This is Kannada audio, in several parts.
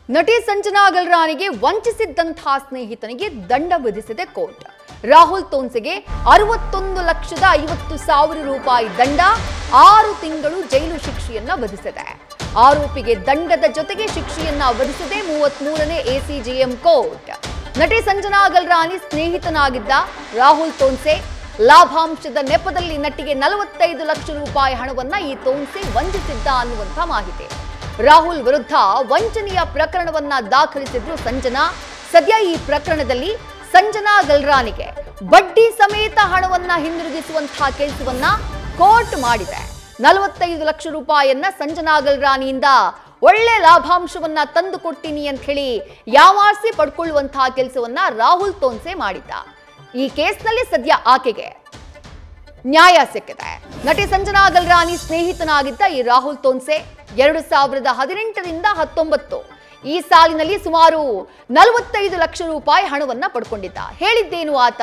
ನಟಿ ಸಂಜನಾ ಗಲ್ರಾನಿಗೆ ವಂಚಿಸಿದ್ದಂತಹ ಸ್ನೇಹಿತನಿಗೆ ದಂಡ ವಿಧಿಸಿದೆ ಕೋರ್ಟ್. ರಾಹುಲ್ ತೋನ್ಸೆಗೆ 61,50,000 ರೂಪಾಯಿ ದಂಡ, 6 ತಿಂಗಳು ಜೈಲು ಶಿಕ್ಷೆಯನ್ನ ವಿಧಿಸಿದೆ. ಆರೋಪಿಗೆ ದಂಡದ ಜೊತೆಗೆ ಶಿಕ್ಷೆಯನ್ನ ವಿಧಿಸಿದೆ 33ನೇ ಎಸಿಜೆಎಂ ಕೋರ್ಟ್. ನಟಿ ಸಂಜನಾ ಗಲ್ರಾನಿ ಸ್ನೇಹಿತನಾಗಿದ್ದ ರಾಹುಲ್ ತೋನ್ಸೆ ಲಾಭಾಂಶದ ನೆಪದಲ್ಲಿ ನಟಿಗೆ 45 ಲಕ್ಷ ರೂಪಾಯಿ ಹಣವನ್ನ ಈ ತೋನ್ಸೆ ವಂಚಿಸಿದ್ದ ಅನ್ನುವಂಥ ಮಾಹಿತಿ. ರಾಹುಲ್ ವಿರುದ್ಧ ವಂಚನೆಯ ಪ್ರಕರಣವನ್ನ ದಾಖಲಿಸಿದ್ರು ಸಂಜನಾ. ಸದ್ಯ ಈ ಪ್ರಕರಣದಲ್ಲಿ ಸಂಜನಾ ಗಲ್ರಾನಿಗೆ ಬಡ್ಡಿ ಸಮೇತ ಹಣವನ್ನ ಹಿಂದಿರುಗಿಸುವಂತಹ ಕೆಲಸವನ್ನ ಕೋರ್ಟ್ ಮಾಡಿದೆ. 45 ಲಕ್ಷ ರೂಪಾಯಿಯನ್ನ ಸಂಜನಾ ಗಲ್ರಾನಿಯಿಂದ ಒಳ್ಳೆ ಲಾಭಾಂಶವನ್ನ ತಂದು ಕೊಡ್ತೀನಿ ಅಂತ ಹೇಳಿ ಯಾವಾರಿಸಿ ಪಡ್ಕೊಳ್ಳುವಂತಹ ಕೆಲಸವನ್ನ ರಾಹುಲ್ ತೋನ್ಸೆ ಮಾಡಿದ್ದ. ಈ ಕೇಸ್ನಲ್ಲಿ ಸದ್ಯ ಆಕೆಗೆ ನ್ಯಾಯ ಸಿಕ್ಕಿದೆ. ನಟಿ ಸಂಜನಾ ಗಲ್ರಾನಿ ಸ್ನೇಹಿತನಾಗಿದ್ದ ಈ ರಾಹುಲ್ ತೋನ್ಸೆ 2018ರಿಂದ 19 ಈ ಸಾಲಿನಲ್ಲಿ ಸುಮಾರು 45 ಲಕ್ಷ ರೂಪಾಯಿ ಹಣವನ್ನ ಪಡ್ಕೊಂಡಿದ್ದ. ಹೇಳಿದ್ದೇನು, ಆತ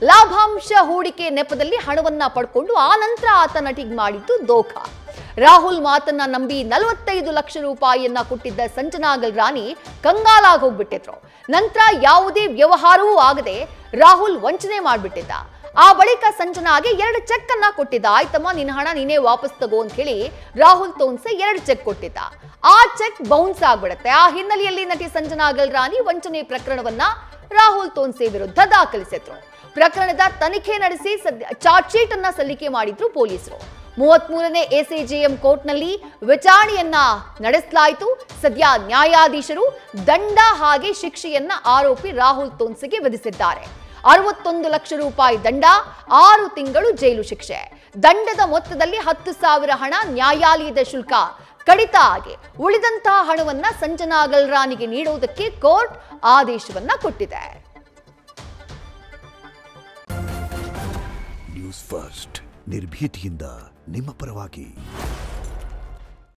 ಲಾಭಾಂಶ ಹೂಡಿಕೆ ನೆಪದಲ್ಲಿ ಹಣವನ್ನ ಪಡ್ಕೊಂಡು ಆ ನಂತರ ಆತ ನಟಿಗೆ ಮಾಡಿದ್ದು ದೋಖ. ರಾಹುಲ್ ಮಾತನ್ನ ನಂಬಿ 45 ಲಕ್ಷ ರೂಪಾಯಿಯನ್ನ ಕೊಟ್ಟಿದ್ದ ಸಂಜನಾ ಗಲ್ರಾನಿ ಕಂಗಾಲಾಗಿ ಹೋಗ್ಬಿಟ್ಟಿದ್ರು. ನಂತರ ಯಾವುದೇ ವ್ಯವಹಾರವೂ ಆಗದೆ ರಾಹುಲ್ ವಂಚನೆ ಮಾಡ್ಬಿಟ್ಟಿದ್ದ. ಆ ಬಳಿಕ ಸಂಜನಾಗೆ 2 ಚೆಕ್ ಅನ್ನ ಕೊಟ್ಟಿದ್ದ. ಆಯ್ತಮ್ಮ, ನಿನ್ನ ಹಣ ನೀನೇ ವಾಪಸ್ ತಗೋ ಅಂತ ಹೇಳಿ ರಾಹುಲ್ ತೋನ್ಸೆ 2 ಚೆಕ್ ಕೊಟ್ಟಿದ್ದ. ಆ ಚೆಕ್ ಬೌನ್ಸ್ ಆಗ್ಬಿಡುತ್ತೆ. ಆ ಹಿನ್ನೆಲೆಯಲ್ಲಿ ನಟಿ ಸಂಜನಾ ಗಲ್ರಾನಿ ವಂಚನೆ ಪ್ರಕರಣವನ್ನ ರಾಹುಲ್ ತೋನ್ಸೆ ವಿರುದ್ಧ ದಾಖಲಿಸಿದ್ರು. ಪ್ರಕರಣದ ತನಿಖೆ ನಡೆಸಿ ಚಾರ್ಜ್ ಶೀಟ್ ಅನ್ನ ಸಲ್ಲಿಕೆ ಮಾಡಿದ್ರು ಪೊಲೀಸರು. 33ನೇ ಎಸಿಜೆಎಂ ಕೋರ್ಟ್ನಲ್ಲಿ ವಿಚಾರಣೆಯನ್ನ ನಡೆಸಲಾಯಿತು. ಸದ್ಯ ನ್ಯಾಯಾಧೀಶರು ದಂಡ ಹಾಗೆ ಶಿಕ್ಷೆಯನ್ನ ಆರೋಪಿ ರಾಹುಲ್ ತೋನ್ಸೆಗೆ ವಿಧಿಸಿದ್ದಾರೆ. 61 ಲಕ್ಷ ರೂಪಾಯಿ ದಂಡ, 6 ತಿಂಗಳು ಜೈಲು ಶಿಕ್ಷೆ. ದಂಡದ ಮೊತ್ತದಲ್ಲಿ 10,000 ಹಣ ನ್ಯಾಯಾಲಯದ ಶುಲ್ಕ ಕಡಿತ ಆಗಿ ಉಳಿದಂತಹ ಹಣವನ್ನ ಸಂಜನಾ ಗಲ್ರಾನಿಗೆ ನೀಡುವುದಕ್ಕೆ ಕೋರ್ಟ್ ಆದೇಶವನ್ನ ಕೊಟ್ಟಿದೆ. ನ್ಯೂಸ್ ಫಸ್ಟ್ ನಿರ್ಭೀತಿಯಿಂದ ನಿಮ್ಮ ಪರವಾಗಿ.